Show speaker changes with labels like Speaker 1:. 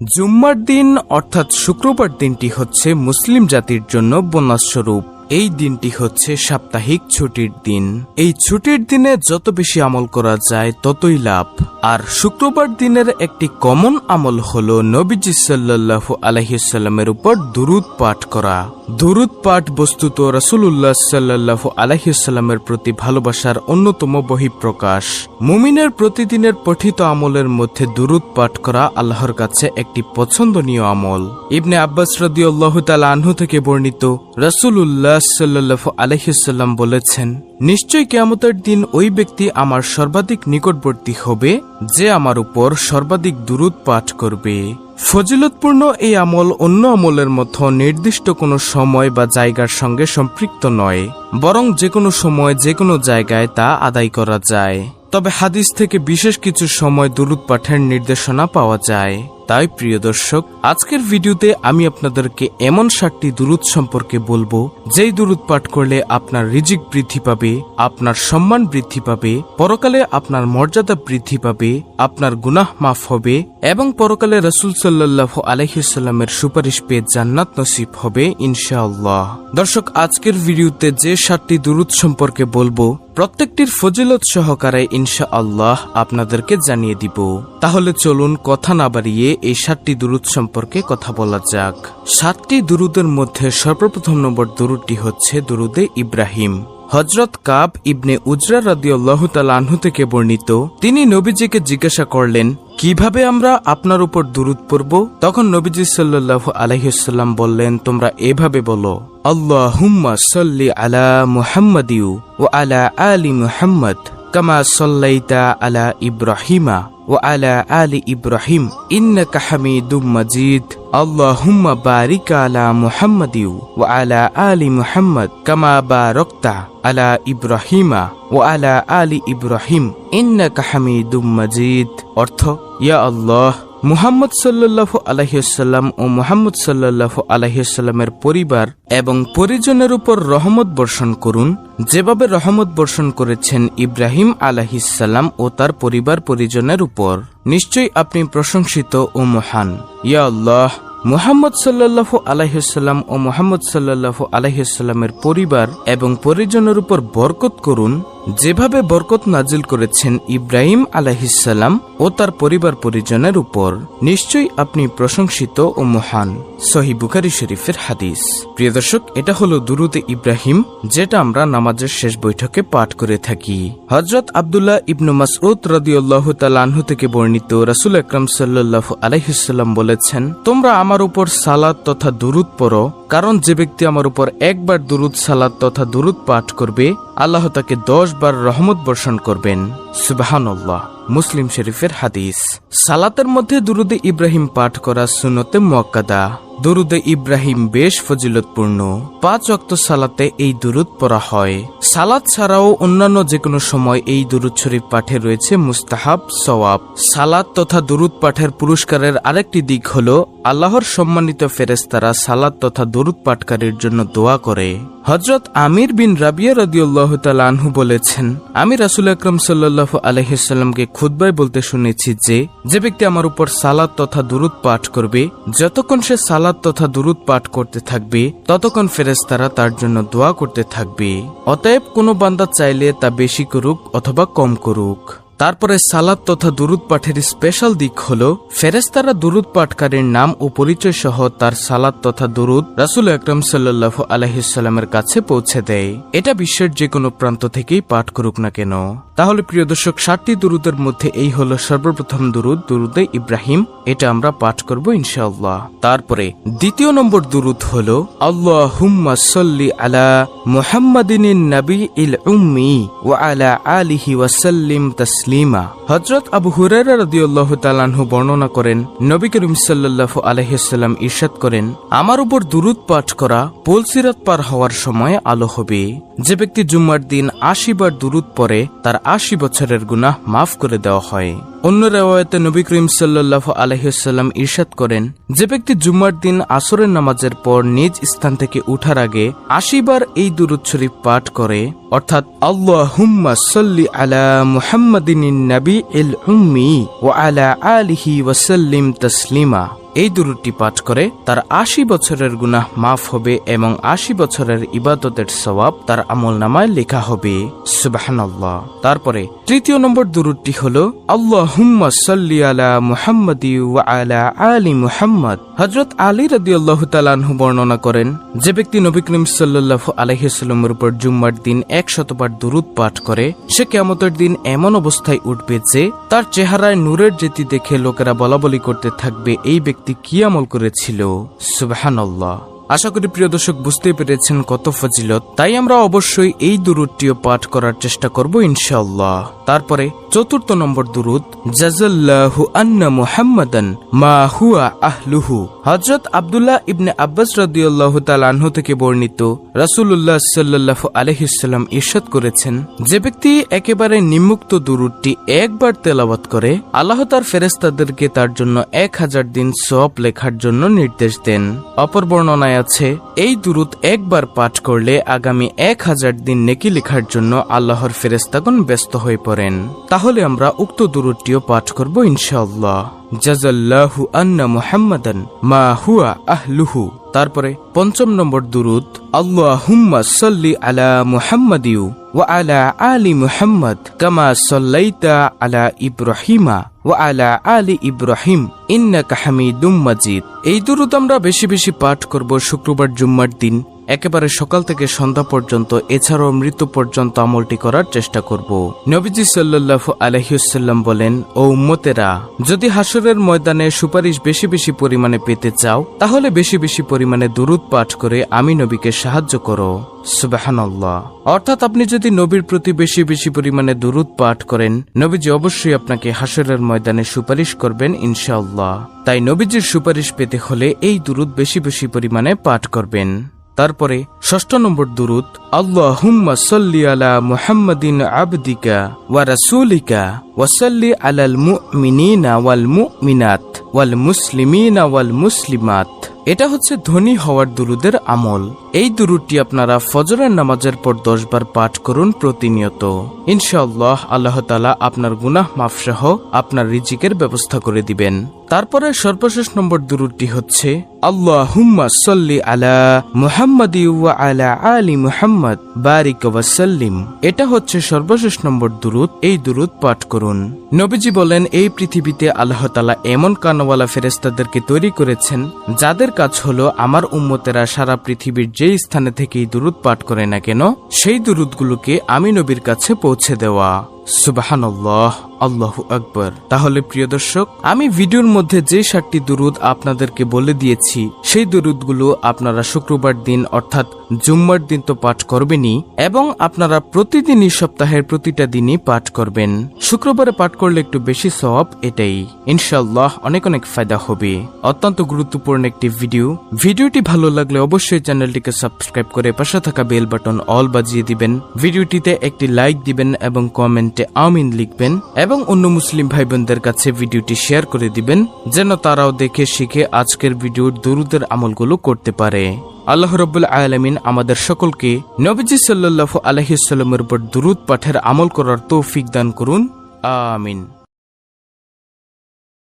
Speaker 1: জুম্মার দিন অর্থাৎ শুক্রবার দিনটি হচ্ছে মুসলিম জাতির জন্য বোনাস স্বরূপ। এই দিনটি হচ্ছে সাপ্তাহিক ছুটির দিন। এই ছুটির দিনে যত বেশি আমল করা যায় ততই লাভ। আর শুক্রবার দিনের একটি কমন আমল হলো নবীজি সাল্লাল্লাহু আলাইহি সাল্লামের উপর দুরূদ পাঠ করা। দুরূদ পাঠ বস্তুত রাসূলুল্লাহ সাল্লাল্লাহু আলাইহি সাল্লামের প্রতি ভালোবাসার অন্যতম বহিঃপ্রকাশ। মুমিনের প্রতিদিনের পঠিত আমলের মধ্যে দুরূদ পাঠ করা আল্লাহর কাছে একটি পছন্দনীয় আমল। ইবনে আব্বাস রাদিয়াল্লাহু তাআলা আনহু থেকে বর্ণিত, রাসূলুল্লাহ সাল্লাল্লাহু আলাইহি সাল্লাম বলেছেন, নিশ্চয় কিয়ামতের দিন ওই ব্যক্তি আমার সর্বাধিক নিকটবর্তী হবে যে আমার উপর সর্বাধিক দুরূদ পাঠ করবে। ফজিলতপূর্ণ এই আমল অন্য আমলের মতো নির্দিষ্ট কোনো সময় বা জায়গার সঙ্গে সম্পৃক্ত নয়, বরং যে কোনো সময় যে কোনো জায়গায় তা আদায় করা যায়। তবে হাদিস থেকে বিশেষ কিছু সময় দুরূদ পাঠের নির্দেশনা পাওয়া যায়। তাই প্রিয় দর্শক, আজকের ভিডিওতে আমি আপনাদেরকে এমন 7টি দুরূদ সম্পর্কে বলবো যেই দুরূদ পাঠ করলে আপনার রিজিক বৃদ্ধি পাবে, আপনার সম্মান বৃদ্ধি পাবে, পরকালে আপনার মর্যাদা বৃদ্ধি পাবে, আপনার গুনাহ মাফ হবে এবং পরকালে রাসূল সাল্লাল্লাহু আলাইহি সাল্লামের সুপারিশ পেয়ে জান্নাত নসিব হবে ইনশাআল্লাহ। দর্শক, আজকের ভিডিওতে যে 7টি দুরূদ সম্পর্কে বলবো প্রত্যেকটির ফজিলত সহকারে ইনশাআল্লাহ আপনাদেরকে জানিয়ে দিব। তাহলে চলুন কথা না বাড়িয়ে এই 7টি দুরূদ সম্পর্কে কথা বলা যাক। 7টি দুরূদের মধ্যে সর্বপ্রথম নম্বর দুরূদটি হচ্ছে দুরূদে ইব্রাহিম। হযরত কাব ইবনে উজরা রাদিয়াল্লাহু তাআলা আনহু থেকে বর্ণিত, তিনি নবীজিকে জিজ্ঞাসা করলেন, কিভাবে আমরা আপনার উপর দুরূদ পড়ব? তখন নবীজি সাল্লাল্লাহু আলাইহি ওয়াসাল্লাম বললেন, তোমরা এভাবে বলো, আল্লাহুম্মা সাল্লি আলা মুহাম্মাদিউ ওয়া আলা আলি মুহাম্মাদ কামা সাল্লাইতা আলা ইব্রাহিমা ওয়া আলা আলি ইব্রাহিম ইন্নাকা হামিদুম মাজিদ। আল্লাহুম্মা বারিক আলা মুহাম্মাদিউ ওয়া আলা আলি মুহাম্মাদ কামা বারাকতা আলা ইব্রাহিমা ওয়া আলা আলি ইব্রাহিম ইন্নাকা হামিদুম মাজিদ। অর্থ, ইয়া আল্লাহ, মুহাম্মদ সাল্লাল্লাহু আলাইহি ওয়াসাল্লাম ও মুহাম্মদ সাল্লাল্লাহু আলাইহি ওয়াসাল্লামের পরিবার এবং পরিজনের উপর রহমত বর্ষণ করুন, যেভাবে রহমত বর্ষণ করেছেন ইব্রাহিম আলাইহিস সালাম ও তার পরিবার পরিজনের উপর। নিশ্চয়ই আপনি প্রশংসিত ও মহান। ইয়া আল্লাহ, মুহাম্মদ সাল্লাল্লাহু আলাইহি ওয়াসাল্লাম ও মুহাম্মদ সাল্লাল্লাহু আলাইহি ওয়াসাল্লামের পরিবার এবং পরিজনের উপর বরকত করুন, যেভাবে বরকত নাজিল করেছেন ইব্রাহিম আলাইহিস সালাম ও তার পরিবার পরিজনের উপর। নিশ্চয়ই আপনি প্রশংসিত ও মহান। সহিহ বুখারী শরীফের হাদিস। প্রিয় দর্শক, এটা হলো দুরূদে ইব্রাহিম, যেটা আমরা নামাজের শেষ বৈঠকে পাঠ করে থাকি। হযরত আব্দুল্লাহ ইবনু মাসউদ রাদিয়াল্লাহু তাআলা আনহু থেকে বর্ণিত, রাসূল আকরাম সাল্লাল্লাহু আলাইহি ওয়াসাল্লাম বলেছেন, তোমরা আমার উপর সালাত তথা দুরূদ পড়ো, কারণ যে ব্যক্তি আমার উপর একবার দুরূদ সালাত তথা দুরূদ পাঠ করবে, আল্লাহ তাকে 10 বার রহমত বর্ষণ করবেন। সুবহানাল্লাহ। মুসলিম শরীফের হাদিস। সালাতের মধ্যে দুরূদে ইব্রাহিম পাঠ করা সুন্নতে মুআক্কাদা। দুরূদে ইব্রাহিম বেশ ফজিলতপূর্ণ। 5 ওয়াক্ত সালাতে এই দুরূদ পড়া হয়। সালাত ছাড়াও অন্যান্য যে কোনো সময় এই দুরূদ শরীফ পাঠে রয়েছে মুস্তাহাব সওয়াব। সালাত তথা দুরূদ পাঠের পুরস্কারের আরেকটি দিক হলো আল্লাহর সম্মানিত ফেরেশতারা সালাত তথা দুরূদ পাঠকারীর জন্য দোয়া করে। হযরত আমির বিন রাবিয়া রাদিয়াল্লাহু তাআলা আনহু বলেছেন, আমি রাসূল আকরাম সাল্লাল্লাহু আলাইহি ওয়াসাল্লামকে খুতবায় বলতে শুনেছি যে ব্যক্তি আমার উপর সালাত তথা দুরূদ পাঠ করবে, যতক্ষণ সে সালাত তথা দুরূদ পাঠ করতে থাকবে ততক্ষণ ফেরেশতারা তার জন্য দোয়া করতে থাকবে। অতএব কোনো বান্দা চাইলে তা বেশি করুক অথবা কম করুক। তারপরে সালাত তথা দুরূদ পাঠের স্পেশাল দিক হলো ফেরেশতারা দুরূদ পাঠকারীর নাম ও পরিচয় সহ তার সালাত তথা দুরূদ রাসূল আকরাম সাল্লাল্লাহু আলাইহি ওয়াসাল্লামের কাছে পৌঁছে দেয়। এটা বিশ্বের যে কোনো প্রান্ত থেকেই পাঠ করুক না কেন। তাহলে প্রিয় দর্শক, 7টি দুরূদের মধ্যে এই হলো সর্বপ্রথম দুরূদ, দুরূদে ইব্রাহিম। এটা আমরা পাঠ করব ইনশাআল্লাহ। তারপরে দ্বিতীয় নম্বর দুরূদ হলো আল্লাহুম্মা সাল্লি আলা মুহাম্মাদিনিন নাবিয়িল উম্মি ওয়া আলা আলিহি ওয়া সাল্লিম তাসলিমা। হযরত আবু হুরায়রা রাদিয়াল্লাহু তাআলা আনহু বর্ণনা করেন, নবী করিম সাল্লাল্লাহু আলাইহি ওয়াসাল্লাম ইরশাদ করেন, আমার উপর দুরূদ পাঠ করা পুলসিরাত পার হওয়ার সময় আলো হবে। যে ব্যক্তি জুম্মার দিন 80 বার দুরূদ পড়ে তার 80 বছরের গুনাহ মাফ করে দেওয়া হয়। অন্য রিওয়ায়াতে নবী করিম সাল্লাল্লাহু আলাইহি ওয়াসাল্লাম ইরশাদ করেন, যে ব্যক্তি জুম্মার দিন আসরের নামাজের পর নিজ স্থান থেকে উঠার আগে 80 বার এই দুরূদ শরীফ পাঠ করে, অর্থাৎ আল্লাহুম্মা সাল্লি আলা মুহাম্মাদিনিন নাবিয়িল উম্মি ওয়া আলা আলিহি ওয়া সাল্লিম তাসলিমা, এই দুরূদটি পাঠ করে তার ৮০ বছরের গুনাহ মাফ হবে এবং ৮০ বছরের ইবাদতের সওয়াব তার আমলনামায় লেখা হবে। সুবহানাল্লাহ। তারপরে তৃতীয় নম্বর দুরূদটি হলো আল্লাহুম্মা সাল্লি আলা মুহাম্মাদি ওয়া আলা আলি মুহাম্মাদ। হযরত আলী রাদিয়াল্লাহু তাআলা আনহু বর্ণনা করেন, যে ব্যক্তি নবী করিম সাল্লাল্লাহু আলাইহি ওয়াসাল্লামের উপর জুম্মার দিন ১০০ বার দুরূদ পাঠ করে সে কিয়ামতের দিন এমন অবস্থায় উঠবে যে তার চেহারায় নূরের জ্যোতি দেখে লোকেরা বলাবলি করতে থাকবে, এই ব্যক্তি কি আমল করেছিল। সুবহানাল্লাহ। আশা করি প্রিয় দর্শক বুঝতে পেরেছেন কত ফজিলত, তাই আমরা অবশ্যই এই দুরূদটিও পাঠ করার চেষ্টা করব ইনশাআল্লাহ। তারপরে চতুর্থ নম্বর দুরূদ জাযাল্লাহু আন্না মুহাম্মাদান মা হুয়া আহলুহু। হযরত আব্দুল্লাহ ইবনে আব্বাস রাদিয়াল্লাহু তাআলা আনহু থেকে বর্ণিত, রাসূলুল্লাহ সাল্লাল্লাহু আলাইহি ওয়াসাল্লাম ইরশাদ করেছেন, যে ব্যক্তি একেবারে নিম্মুক্ত দুরূদটি একবার তেলাওয়াত করে আল্লাহ তার ফেরেশতাদেরকে তার জন্য 1000 দিন সওয়াব লেখার জন্য নির্দেশ দেন। অপর বর্ণনায় আছে, এই দুরূদ একবার পাঠ করলে আগামী 1000 দিন নেকি লেখার জন্য আল্লাহর ফেরেশতাগণ ব্যস্ত হয়ে পড়েন। তাহলে আমরা উক্ত দুরূদটিও পাঠ করব ইনশাআল্লাহ। জাযাল্লাহু আন্না মুহাম্মাদান মা হুয়া আহলুহু। তারপরে পঞ্চম নম্বর দুরূদ আল্লাহুম্মা সাল্লি আলা মুহাম্মাদিউ ওয়া আলা আলি মুহাম্মাদ কামা সাল্লাইতা আলা ইব্রাহিমা ওয়া আলা আলি ইব্রাহিম ইন্নাকা হামিদুম মাজিদ। এই দুরূদ আমরা বেশি বেশি পাঠ করব শুক্রবার জুম্মার দিন একেবারে সকাল থেকে সন্ধ্যা পর্যন্ত, এছাড়াও মৃত্যু পর্যন্ত আমলটি করার চেষ্টা করব। নবীজি সাল্লাল্লাহু আলাইহি ওয়াসাল্লাম বলেন, ও উম্মতেরা, যদি হাসরের ময়দানে সুপারিশ বেশি বেশি পরিমাণে পেতে চাও তাহলে বেশি বেশি পরিমাণে দুরূদ পাঠ করে আমি নবীকে সাহায্য করো। সুবহানাল্লাহ। অর্থাৎ আপনি যদি নবীর প্রতি বেশি বেশি পরিমাণে দুরূদ পাঠ করেন, নবীজি অবশ্যই আপনাকে হাসরের ময়দানে সুপারিশ করবেন ইনশাআল্লাহ। তাই নবীজির সুপারিশ পেতে হলে এই দুরূদ বেশি বেশি পরিমাণে পাঠ করবেন। তারপরে ষষ্ঠ নম্বর দুরূদ আল্লাহুম্মা সাল্লি আলা মুহাম্মাদিন আবদিকা ওয়া রাসূলিকা ওয়া সাল্লি আলাল মুমিনিনা ওয়াল মুমিনাত ওয়াল মুসলিমিনা ওয়াল মুসলিমাত। এটা হচ্ছে ধনী হওয়ার দুরূদের আমল। এই দুরূদটি আপনারা ফজরের নামাজের পর 10 বার পাঠ করুন প্রতিনিয়ত। ইনশাআল্লাহ আল্লাহ তাআলা আপনার গুনাহ মাফ সহ আপনার রিজিকের ব্যবস্থা করে দিবেন। তারপরে সর্বশেষ নম্বর দুরূদটি হচ্ছে আল্লাহুম্মা সাল্লি আলা মুহাম্মাদি ওয়া আলা আলি মুহাম্মাদ বারিক ওয়া সাল্লিম। এটা হচ্ছে সর্বশেষ নম্বর দুরূদ। এই দুরূদ পাঠ করুন। নবীজি বলেন, এই পৃথিবীতে আল্লাহ তাআলা এমন কানওয়ালা ফেরেশতাদেরকে তৈরি করেছেন যাদের কাজ হলো আমার উম্মতেরা সারা পৃথিবীর যেই স্থানে থেকেই দুরূদ পাঠ করে না কেন সেই দুরূদগুলোকে আমি নবীর কাছে পৌঁছে দেওয়া। সুবহানাল্লাহ, আল্লাহু আকবার। তাহলে প্রিয় দর্শক, আমি ভিডিওর মধ্যে যে 7টি দুরূদ আপনাদেরকে বলে দিয়েছি সেই দুরূদগুলো আপনারা শুক্রবার দিন অর্থাৎ জুম্মার দিন তো পাঠ করবেনই, এবং আপনারা প্রতিদিনই সপ্তাহের প্রতিটা দিনই পাঠ করবেন। শুক্রবারে পাঠ করলে একটু বেশি সওয়াব, এটাই ইনশাআল্লাহ অনেক অনেক ফায়দা হবে। অত্যন্ত গুরুত্বপূর্ণ একটি ভিডিওটি ভালো লাগলে অবশ্যই চ্যানেলটিকে সাবস্ক্রাইব করে পাশে থাকা বেল বাটন অল বাজিয়ে দিবেন। ভিডিওটিতে একটি লাইক দিবেন এবং কমেন্টে আমিন লিখবেন এবং অন্য মুসলিম ভাই বোনদের কাছে ভিডিওটি শেয়ার করে দিবেন যেন তারাও দেখে শিখে আজকের ভিডিওর দুরূদের আমলগুলো করতে পারে। আল্লাহ রাব্বুল আলামিন আমাদের সকলকে নবীজি সাল্লাল্লাহু আলাইহি ওয়াসাল্লামের উপর দুরূদ পাঠের আমল করার তৌফিক দান করুন। আমিন।